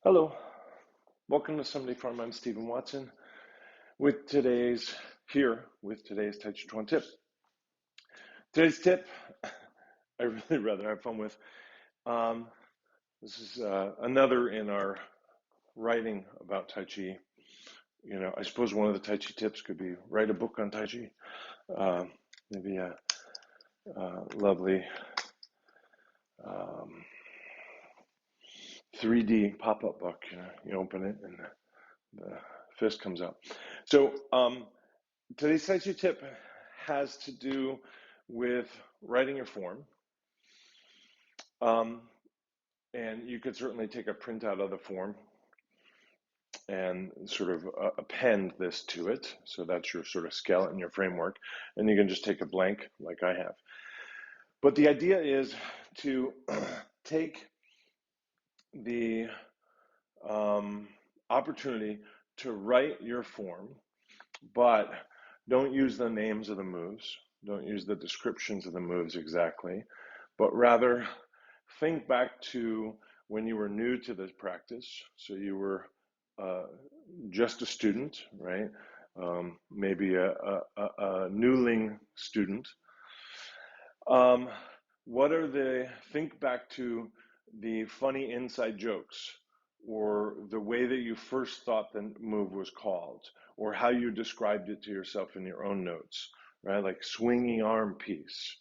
Hello, welcome to Somebody Farm. I'm Stephen Watson with today's Tàijíquán Tip. Today's tip, I really rather have fun with. This is another in our writing about Tai Chi. I suppose one of the Tai Chi tips could be write a book on Tai Chi. Maybe a lovely 3D pop-up book. You open it and the fist comes out. So today's Tai Chi tip has to do with writing your form. And you could certainly take a printout of the form and sort of append this to it. So that's your sort of skeleton, your framework. And you can just take a blank like I have. But the idea is to take the opportunity to write your form, but don't use the names of the moves. Don't use the descriptions of the moves exactly, but rather think back to when you were new to this practice. So you were just a student, right? Maybe a newling student. Think back to the funny inside jokes, or the way that you first thought the move was called, or how you described it to yourself in your own notes, right? Like swinging arm piece,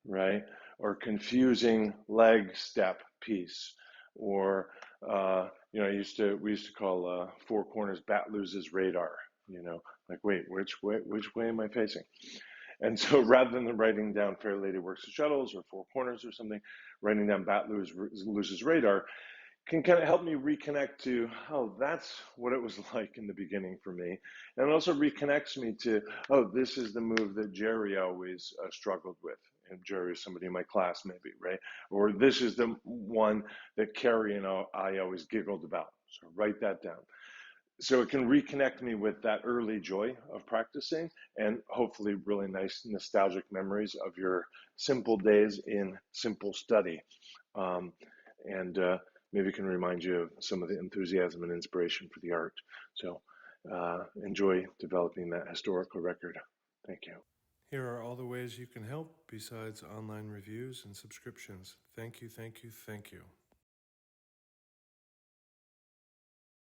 right? Or confusing leg step piece, or we used to call four corners bat loses radar. Like, wait, which way am I facing? And so rather than writing down Fair Lady Works the Shuttles or Four Corners or something, writing down Bat loses radar can kind of help me reconnect to, oh, that's what it was like in the beginning for me. And it also reconnects me to, oh, this is the move that Jerry always struggled with. And Jerry is somebody in my class, maybe, right? Or this is the one that Carrie and I always giggled about. So write that down. So it can reconnect me with that early joy of practicing, and hopefully really nice nostalgic memories of your simple days in simple study. And maybe it can remind you of some of the enthusiasm and inspiration for the art. So enjoy developing that historical record. Thank you. Here are all the ways you can help besides online reviews and subscriptions. Thank you, thank you, thank you.